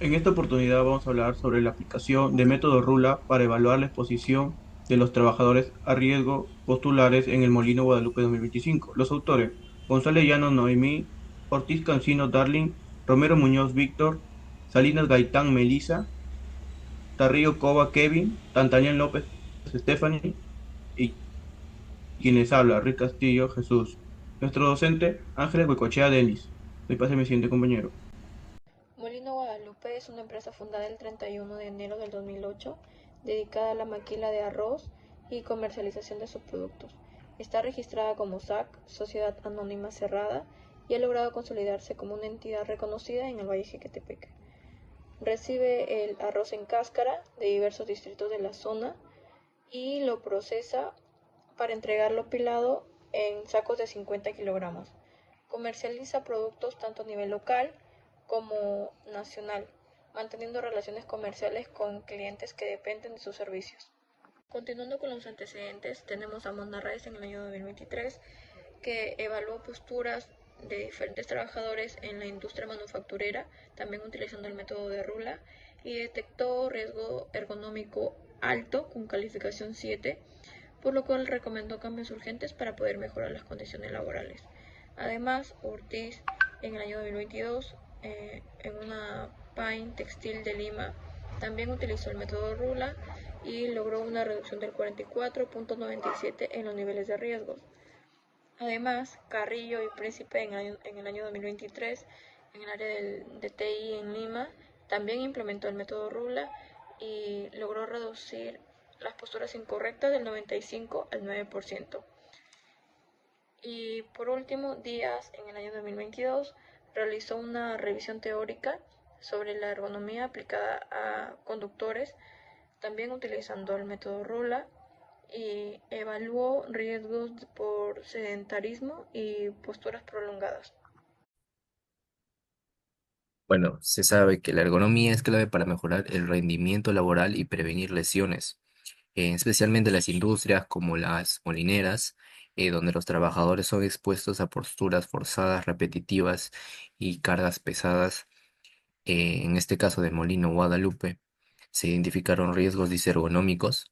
En esta oportunidad vamos a hablar sobre la aplicación de método RULA para evaluar la exposición de los trabajadores a riesgo postulares en el Molino Guadalupe 2025. Los autores: González Llano Noemí, Ortiz Cancino Darling, Romero Muñoz Víctor, Salinas Gaitán Melissa, Tarrillo Cova Kevin, Tantaniel López Stephanie y quienes habla Rick Castillo Jesús. Nuestro docente Ángeles Huecochea Denis. Me pase mi siguiente compañero. Molino Guadalupe es una empresa fundada el 31 de enero del 2008 dedicada a la maquila de arroz y comercialización de sus productos. Está registrada como SAC, Sociedad Anónima Cerrada, y ha logrado consolidarse como una entidad reconocida en el Valle Jiquetepec. Recibe el arroz en cáscara de diversos distritos de la zona y lo procesa para entregarlo pilado en sacos de 50 kilogramos. Comercializa productos tanto a nivel local como nacional, manteniendo relaciones comerciales con clientes que dependen de sus servicios. Continuando con los antecedentes, tenemos a Monarraiz en el año 2023, que evaluó posturas de diferentes trabajadores en la industria manufacturera, también utilizando el método de Rula, y detectó riesgo ergonómico alto con calificación 7, por lo cual recomendó cambios urgentes para poder mejorar las condiciones laborales. Además, Ortiz en el año 2022, en una Pine Textil de Lima, también utilizó el método Rula y logró una reducción del 44.97 en los niveles de riesgos. Además, Carrillo y Príncipe en el año 2023, en el área de TI en Lima, también implementó el método Rula y logró reducir las posturas incorrectas del 95 al 9%. Y por último, Díaz en el año 2022 realizó una revisión teórica sobre la ergonomía aplicada a conductores, también utilizando el método Rula, y evaluó riesgos por sedentarismo y posturas prolongadas. Bueno, se sabe que la ergonomía es clave para mejorar el rendimiento laboral y prevenir lesiones, especialmente en las industrias como las molineras, donde los trabajadores son expuestos a posturas forzadas, repetitivas y cargas pesadas. En este caso del Molino Guadalupe, se identificaron riesgos disergonómicos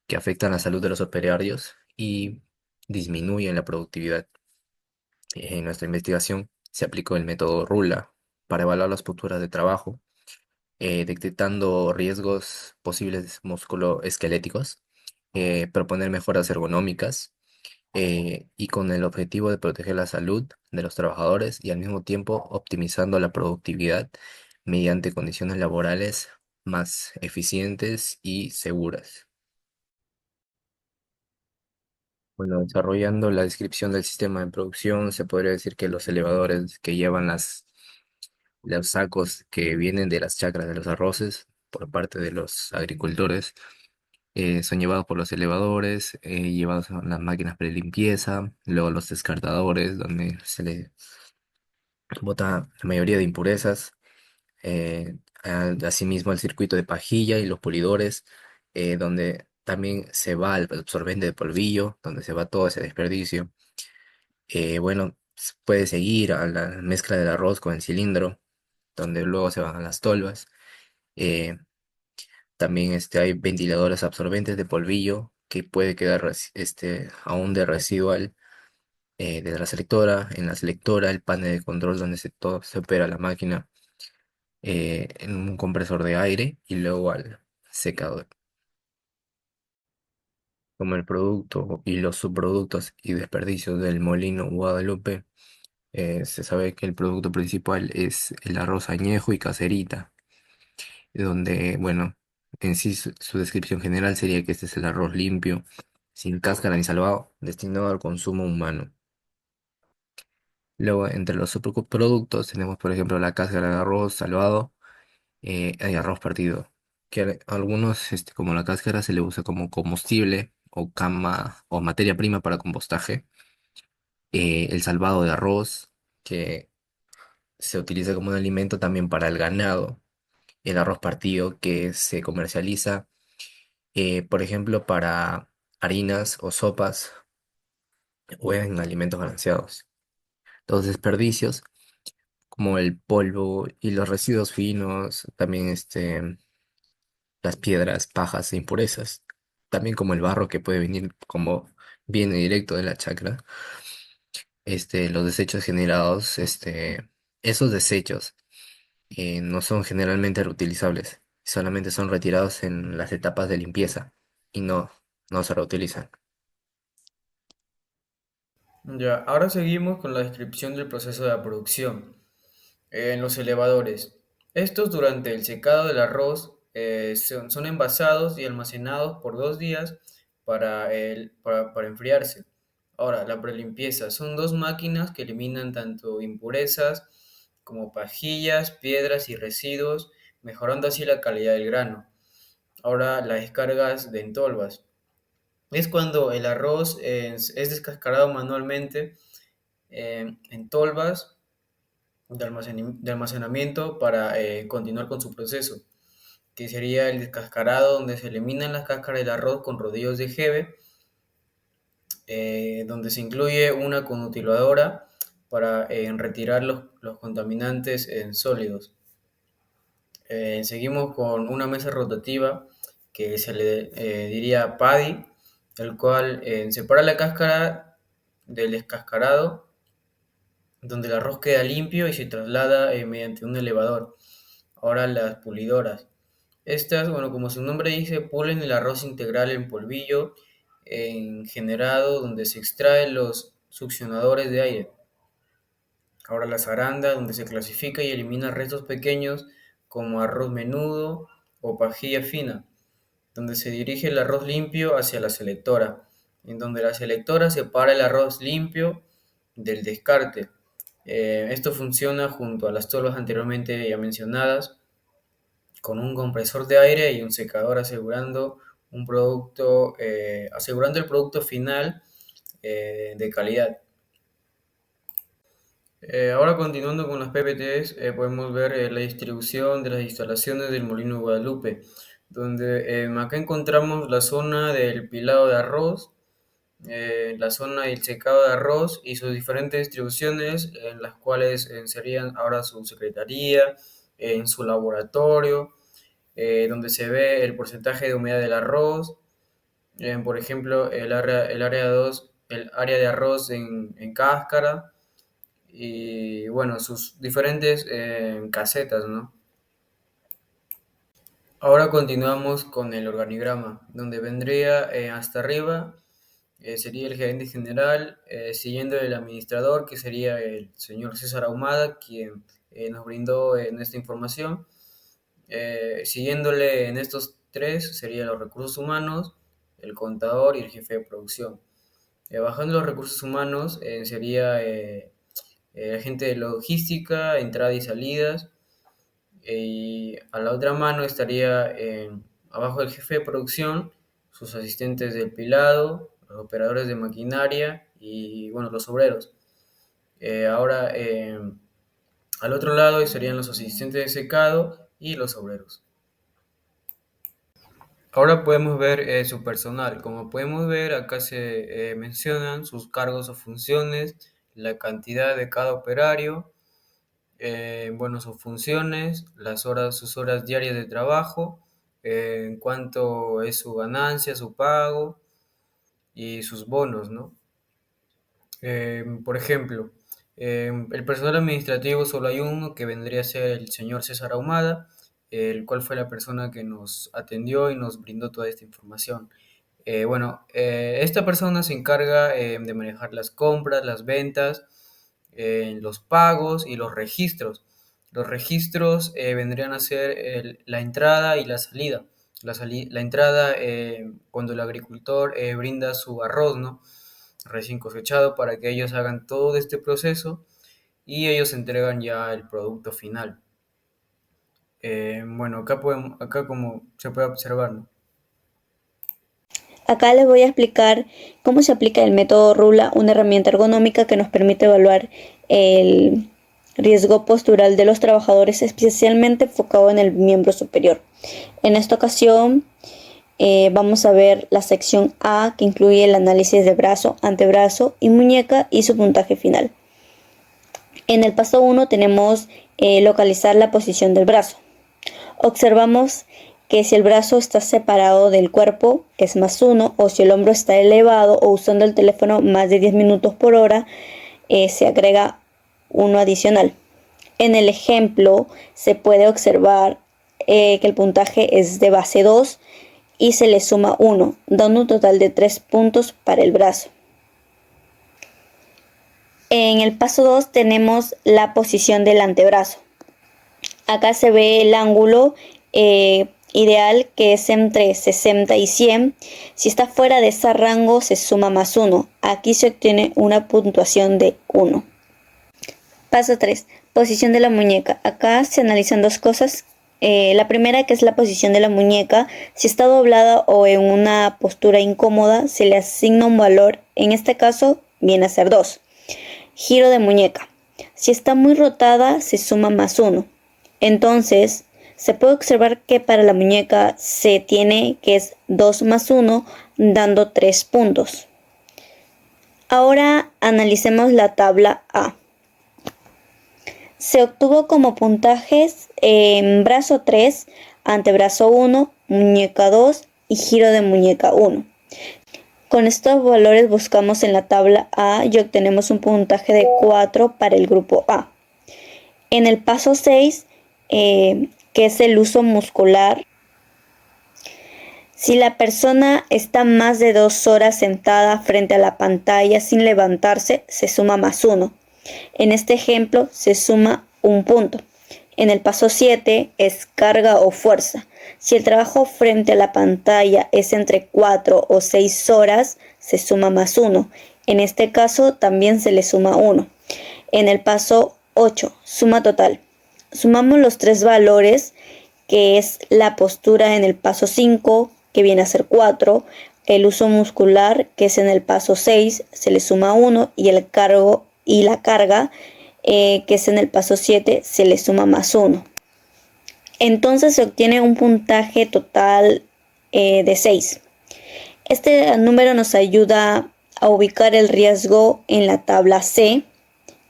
que afectan la salud de los operarios y disminuyen la productividad. En nuestra investigación se aplicó el método RULA para evaluar las posturas de trabajo, detectando riesgos posibles musculoesqueléticos, proponer mejoras ergonómicas y con el objetivo de proteger la salud de los trabajadores y al mismo tiempo optimizando la productividad mediante condiciones laborales más eficientes y seguras. Bueno, desarrollando la descripción del sistema de producción, se podría decir que los elevadores que llevan los sacos que vienen de las chacras de los arroces por parte de los agricultores son llevados por los elevadores, llevados a las máquinas de limpieza, luego los descartadores, donde se le bota la mayoría de impurezas, asimismo el circuito de pajilla y los pulidores, donde también se va el absorbente de polvillo, donde se va todo ese desperdicio. Bueno, puede seguir a la mezcla del arroz con el cilindro, donde luego se van a las tolvas. Eh, También hay ventiladores absorbentes de polvillo que puede quedar aún de residual de la selectora. En la selectora, el panel de control donde todo se opera la máquina en un compresor de aire y luego al secador. Como el producto y los subproductos y desperdicios del molino Guadalupe, se sabe que el producto principal es el arroz añejo y caserita, donde, bueno, en sí su descripción general sería que este es el arroz limpio, sin cáscara ni salvado, destinado al consumo humano. Luego, entre los subproductos tenemos, por ejemplo, la cáscara de arroz salvado, hay arroz partido, que a algunos, como la cáscara, se le usa como combustible o cama o materia prima para compostaje. El salvado de arroz, que se utiliza como un alimento también para el ganado. El arroz partido, que se comercializa, por ejemplo, para harinas o sopas o en alimentos balanceados. Los desperdicios, como el polvo y los residuos finos, también las piedras, pajas e impurezas, también como el barro que puede venir como viene directo de la chacra. Los desechos generados, esos desechos no son generalmente reutilizables, solamente son retirados en las etapas de limpieza y no se reutilizan. Ya, ahora seguimos con la descripción del proceso de la producción. En los elevadores. Estos durante el secado del arroz son envasados y almacenados por 2 días para enfriarse. Ahora, la prelimpieza. Son dos máquinas que eliminan tanto impurezas como pajillas, piedras y residuos, mejorando así la calidad del grano. Ahora, las descargas de entolvas. Es cuando el arroz es descascarado manualmente en tolvas de almacenamiento para continuar con su proceso, que sería el descascarado, donde se eliminan las cáscaras del arroz con rodillos de jeve, donde se incluye una conutiladora para retirar los contaminantes en sólidos. Seguimos con una mesa rotativa que se le diría paddy, el cual separa la cáscara del descascarado, donde el arroz queda limpio y se traslada mediante un elevador. Ahora las pulidoras. Estas, bueno, como su nombre dice, pulen el arroz integral en polvillo en generado donde se extraen los succionadores de aire. Ahora la zaranda, donde se clasifica y elimina restos pequeños como arroz menudo o pajilla fina, donde se dirige el arroz limpio hacia la selectora, en donde la selectora separa el arroz limpio del descarte. Esto funciona junto a las tolvas anteriormente ya mencionadas, con un compresor de aire y un secador asegurando el producto final de calidad. Ahora continuando con las PPTs, podemos ver la distribución de las instalaciones del Molino de Guadalupe, donde acá encontramos la zona del pilado de arroz, la zona del secado de arroz y sus diferentes distribuciones, en las cuales serían ahora su secretaría, en su laboratorio, donde se ve el porcentaje de humedad del arroz, por ejemplo, el área de arroz en cáscara y bueno, sus diferentes casetas, ¿no? Ahora continuamos con el organigrama, donde vendría hasta arriba sería el gerente general, siguiendo el administrador, que sería el señor César Ahumada, quien nos brindó en esta información. Siguiéndole en estos tres serían los recursos humanos, el contador y el jefe de producción. Bajando los recursos humanos sería el agente de logística, entrada y salidas. Y a la otra mano estaría abajo del jefe de producción, sus asistentes del pilado, los operadores de maquinaria y bueno, los obreros. Ahora al otro lado estarían los asistentes de secado y los obreros. Ahora podemos ver su personal. Como podemos ver, acá se mencionan sus cargos o funciones, la cantidad de cada operario, bueno, sus funciones, sus horas diarias de trabajo, en cuanto es su ganancia, su pago y sus bonos, ¿no? Por ejemplo, el personal administrativo solo hay uno que vendría a ser el señor César Ahumada, el cual fue la persona que nos atendió y nos brindó toda esta información. Bueno, esta persona se encarga de manejar las compras, las ventas, los pagos y los registros. Los registros vendrían a ser la entrada y la salida. La entrada cuando el agricultor brinda su arroz, ¿no? Recién cosechado, para que ellos hagan todo este proceso y ellos entregan ya el producto final. Bueno, acá como se puede observar, ¿no? Acá les voy a explicar cómo se aplica el método RULA, una herramienta ergonómica que nos permite evaluar el riesgo postural de los trabajadores, especialmente enfocado en el miembro superior. En esta ocasión vamos a ver la sección A, que incluye el análisis de brazo, antebrazo y muñeca y su puntaje final. En el paso 1 tenemos localizar la posición del brazo. Observamos que si el brazo está separado del cuerpo es +1, o si el hombro está elevado o usando el teléfono más de 10 minutos por hora, se agrega 1 adicional. En el ejemplo se puede observar que el puntaje es de base 2 y se le suma 1, dando un total de 3 puntos para el brazo. En el paso 2 tenemos la posición del antebrazo. Acá se ve el ángulo ideal, que es entre 60 y 100. Si está fuera de ese rango se suma +1. Aquí se obtiene una puntuación de 1. Paso 3. Posición de la muñeca. Acá se analizan dos cosas. La primera, que es la posición de la muñeca. Si está doblada o en una postura incómoda, se le asigna un valor. En este caso viene a ser 2. Giro de muñeca. Si está muy rotada, se suma +1. Entonces, se puede observar que para la muñeca se tiene que es 2 más 1, dando 3 puntos. Ahora analicemos la tabla A. Se obtuvo como puntajes brazo 3, antebrazo 1, muñeca 2 y giro de muñeca 1. Con estos valores buscamos en la tabla A y obtenemos un puntaje de 4 para el grupo A. En el paso 6, que es el uso muscular, si la persona está más de 2 horas sentada frente a la pantalla sin levantarse, se suma +1. En este ejemplo se suma 1 punto. En el paso 7 es carga o fuerza. Si el trabajo frente a la pantalla es entre 4 o 6 horas, se suma +1. En este caso también se le suma 1. En el paso 8, suma total. Sumamos los 3 valores, que es la postura en el paso 5, que viene a ser 4, el uso muscular, que es en el paso 6, se le suma 1, y el cargo y la carga, que es en el paso 7, se le suma +1. Entonces se obtiene un puntaje total de 6. Este número nos ayuda a ubicar el riesgo en la tabla C,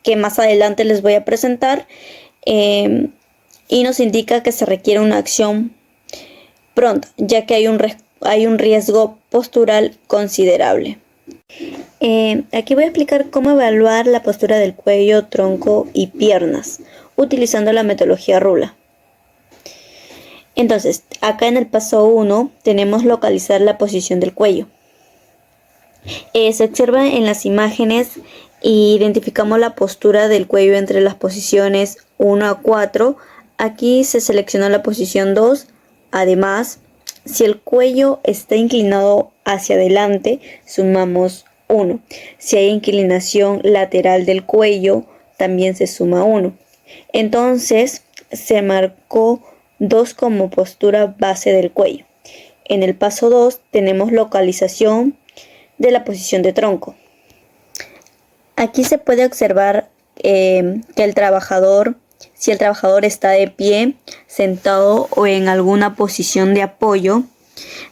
que más adelante les voy a presentar, y nos indica que se requiere una acción pronta, ya que hay un riesgo postural considerable. Aquí voy a explicar cómo evaluar la postura del cuello, tronco y piernas, utilizando la metodología RULA. Entonces, acá en el paso 1 tenemos localizar la posición del cuello. Se observa en las imágenes e identificamos la postura del cuello entre las posiciones 1 a 4. Aquí se seleccionó la posición 2. Además, si el cuello está inclinado hacia adelante, sumamos 1. Si hay inclinación lateral del cuello, también se suma 1. Entonces, se marcó 2 como postura base del cuello. En el paso 2 tenemos localización de la posición de tronco. Aquí se puede observar que si el trabajador está de pie, sentado o en alguna posición de apoyo,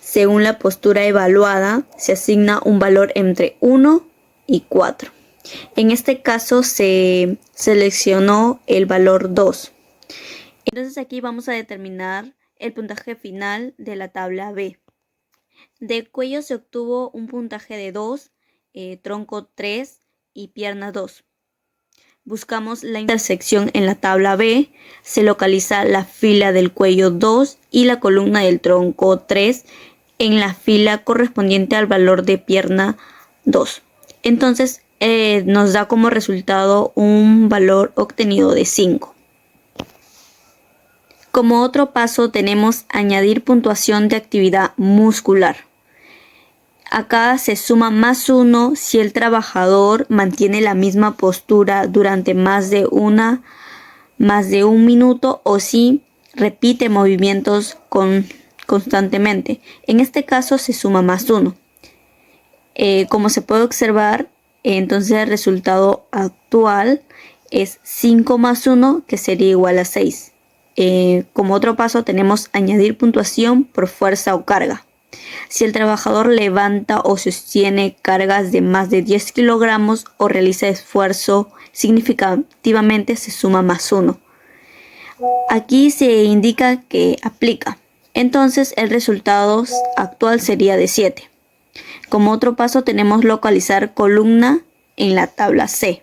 según la postura evaluada, se asigna un valor entre 1 y 4. En este caso se seleccionó el valor 2. Entonces aquí vamos a determinar el puntaje final de la tabla B. De cuello se obtuvo un puntaje de 2, tronco 3 y pierna 2. Buscamos la intersección en la tabla B, se localiza la fila del cuello 2 y la columna del tronco 3 en la fila correspondiente al valor de pierna 2. Entonces nos da como resultado un valor obtenido de 5. Como otro paso tenemos añadir puntuación de actividad muscular. Acá se suma +1 si el trabajador mantiene la misma postura durante más de un minuto o si repite movimientos constantemente. En este caso se suma +1. Como se puede observar, entonces el resultado actual es 5 más 1, que sería igual a 6. Como otro paso tenemos añadir puntuación por fuerza o carga. Si el trabajador levanta o sostiene cargas de más de 10 kilogramos o realiza esfuerzo significativamente se suma más 1. Aquí se indica que aplica. Entonces el resultado actual sería de 7. Como otro paso tenemos localizar columna en la tabla C.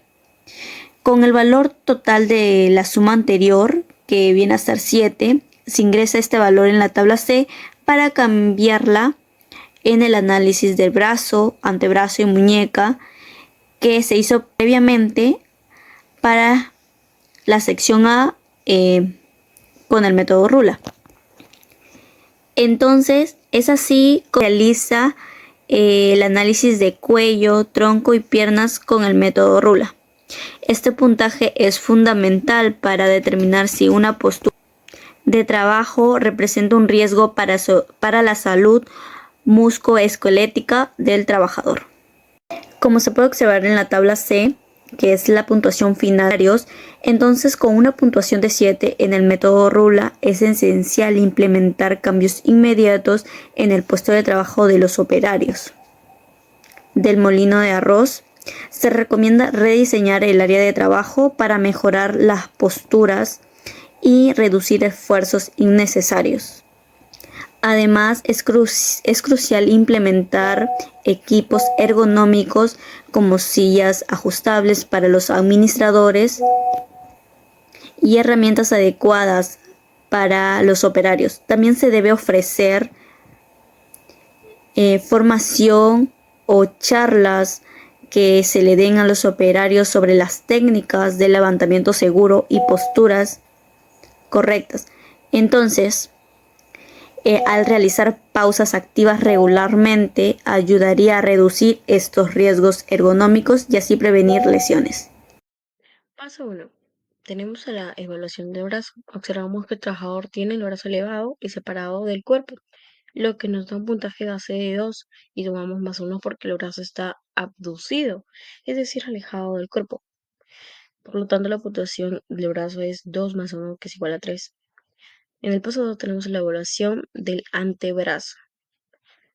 Con el valor total de la suma anterior, que viene a ser 7, se ingresa este valor en la tabla C para cambiarla en el análisis del brazo, antebrazo y muñeca que se hizo previamente para la sección A con el método Rula. Entonces es así como se realiza el análisis de cuello, tronco y piernas con el método Rula. Este puntaje es fundamental para determinar si una postura de trabajo representa un riesgo para la salud musculoesquelética del trabajador. Como se puede observar en la tabla C, que es la puntuación final, entonces con una puntuación de 7 en el método Rula es esencial implementar cambios inmediatos en el puesto de trabajo de los operarios del molino de arroz. Se recomienda rediseñar el área de trabajo para mejorar las posturas y reducir esfuerzos innecesarios. Además, es crucial implementar equipos ergonómicos como sillas ajustables para los administradores y herramientas adecuadas para los operarios. También se debe ofrecer formación o charlas que se le den a los operarios sobre las técnicas de levantamiento seguro y posturas correctas. Entonces, al realizar pausas activas regularmente ayudaría a reducir estos riesgos ergonómicos y así prevenir lesiones. Paso 1. Tenemos la evaluación del brazo. Observamos que el trabajador tiene el brazo elevado y separado del cuerpo, lo que nos da un puntaje base de 2 y sumamos más 1 porque el brazo está abducido, es decir, alejado del cuerpo. Por lo tanto, la puntuación del brazo es 2 más 1, que es igual a 3. En el paso 2 tenemos la evaluación del antebrazo,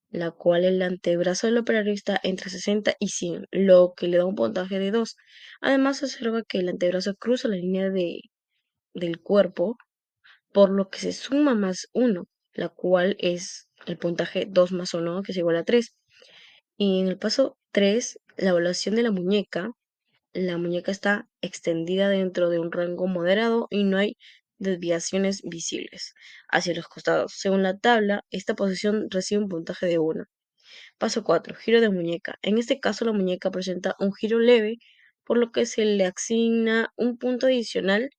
la cual el antebrazo del operario está entre 60 y 100, lo que le da un puntaje de 2. Además, se observa que el antebrazo cruza la línea del cuerpo, por lo que se suma más 1, la cual es el puntaje 2 más 1, que es igual a 3. Y en el paso 3, la evaluación de la muñeca está extendida dentro de un rango moderado y no hay desviaciones visibles hacia los costados. Según la tabla, esta posición recibe un puntaje de 1. Paso 4. Giro de muñeca. En este caso, la muñeca presenta un giro leve, por lo que se le asigna un punto adicional.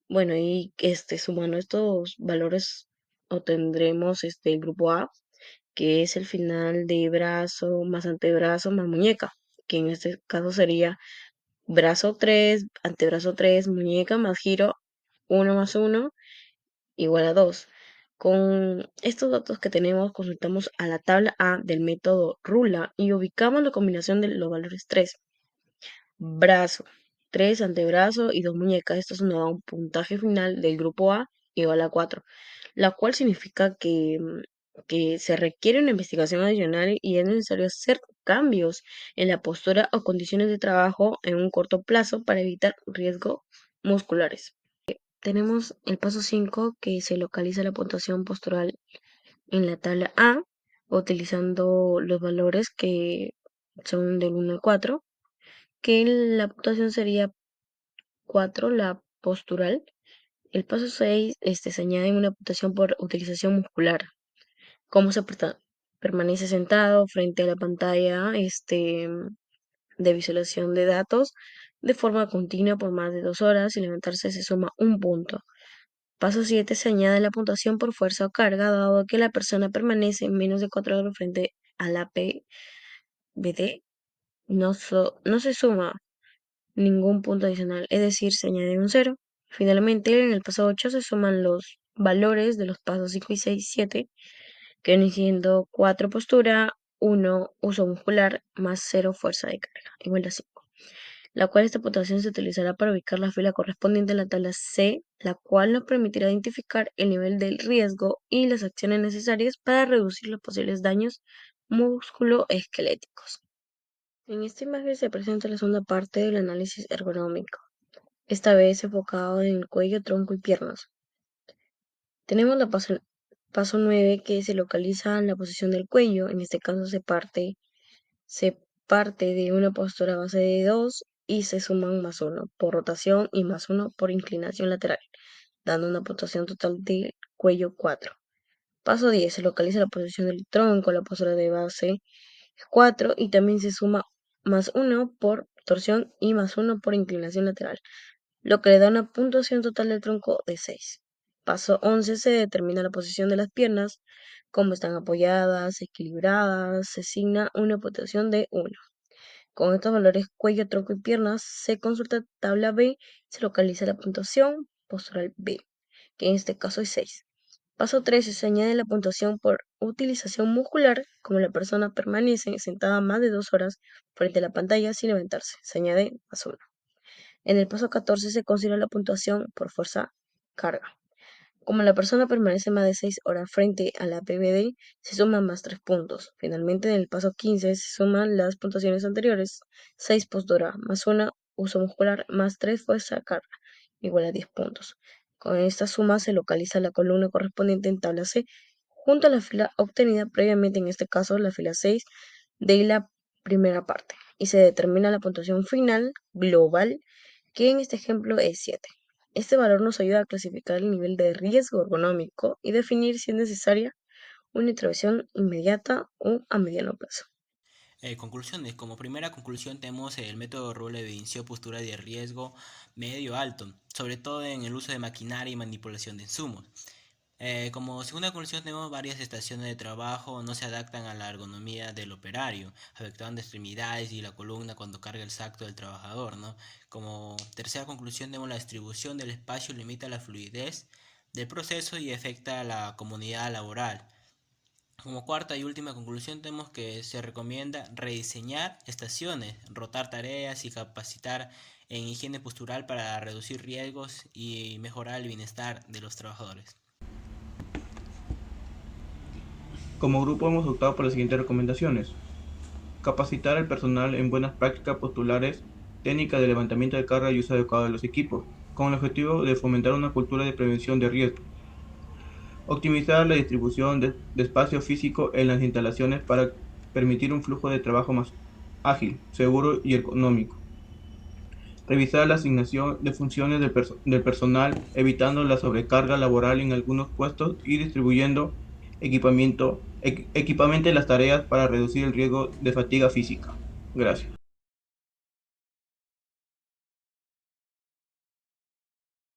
Bueno, y sumando estos valores obtendremos el grupo A, que es el final de brazo más antebrazo más muñeca, que en este caso sería brazo 3, antebrazo 3, muñeca más giro 1 más 1 igual a 2. Con estos datos que tenemos, consultamos a la tabla A del método Rula y ubicamos la combinación de los valores 3. Brazo, 3 antebrazo y 2 muñecas. Esto nos da un puntaje final del grupo A igual a 4, la cual significa que se requiere una investigación adicional y es necesario hacer cambios en la postura o condiciones de trabajo en un corto plazo para evitar riesgos musculares. Tenemos el paso 5, que se localiza la puntuación postural en la tabla A, utilizando los valores que son del 1 al 4, que la puntuación sería 4, la postural. El paso 6, se añade una puntuación por utilización muscular. Cómo se permanece sentado frente a la pantalla de visualización de datos de forma continua por más de 2 horas y levantarse se suma un punto. Paso 7, se añade la puntuación por fuerza o carga, dado que la persona permanece menos de 4 horas frente a la PBD. No se suma ningún punto adicional, es decir, se añade un 0. Finalmente, en el paso 8 se suman los valores de los pasos 5 y 6 y 7, que vienen siendo 4 postura, 1 uso muscular, más 0 fuerza de carga, igual a 5. La cual esta puntuación se utilizará para ubicar la fila correspondiente a la tabla C, la cual nos permitirá identificar el nivel del riesgo y las acciones necesarias para reducir los posibles daños musculoesqueléticos. En esta imagen se presenta la segunda parte del análisis ergonómico, esta vez enfocado en el cuello, tronco y piernas. Tenemos la paso 9 que se localiza en la posición del cuello. En este caso se parte de una postura base de 2 y se suman +1 por rotación y +1 por inclinación lateral, dando una puntuación total del cuello 4. Paso 10 se localiza la posición del tronco, la postura de base 4 y también se suma +1 por torsión y +1 por inclinación lateral, lo que le da una puntuación total del tronco de 6. Paso 11 se determina la posición de las piernas, cómo están apoyadas, equilibradas, se asigna una puntuación de 1. Con estos valores cuello, tronco y piernas se consulta tabla B y se localiza la puntuación postural B, que en este caso es 6. Paso 13 se añade la puntuación por utilización muscular, como la persona permanece sentada más de 2 horas frente a la pantalla sin levantarse, se añade +1. En el paso 14 se considera la puntuación por fuerza carga. Como la persona permanece más de 6 horas frente a la PVD, se suman +3 puntos. Finalmente, en el paso 15 se suman las puntuaciones anteriores: 6 postura, +1 uso muscular, +3 fuerza carga, igual a 10 puntos. Con esta suma se localiza la columna correspondiente en tabla C, junto a la fila obtenida previamente, en este caso la fila 6 de la primera parte, y se determina la puntuación final global, que en este ejemplo es 7. Este valor nos ayuda a clasificar el nivel de riesgo ergonómico y definir si es necesaria una intervención inmediata o a mediano plazo. Conclusiones. Como primera conclusión tenemos el método Rule evidenció postura de riesgo medio alto, sobre todo en el uso de maquinaria y manipulación de insumos. Como segunda conclusión tenemos varias estaciones de trabajo no se adaptan a la ergonomía del operario, afectando extremidades y la columna cuando carga el sacto del trabajador, ¿no? Como tercera conclusión tenemos la distribución del espacio limita la fluidez del proceso y afecta a la comunidad laboral. Como cuarta y última conclusión tenemos que se recomienda rediseñar estaciones, rotar tareas y capacitar en higiene postural para reducir riesgos y mejorar el bienestar de los trabajadores. Como grupo hemos optado por las siguientes recomendaciones: capacitar al personal en buenas prácticas postulares, técnicas de levantamiento de carga y uso adecuado de los equipos, con el objetivo de fomentar una cultura de prevención de riesgo. Optimizar la distribución de espacio físico en las instalaciones para permitir un flujo de trabajo más ágil, seguro y económico. Revisar la asignación de funciones del personal, evitando la sobrecarga laboral en algunos puestos y distribuyendo equipamente las tareas para reducir el riesgo de fatiga física. Gracias.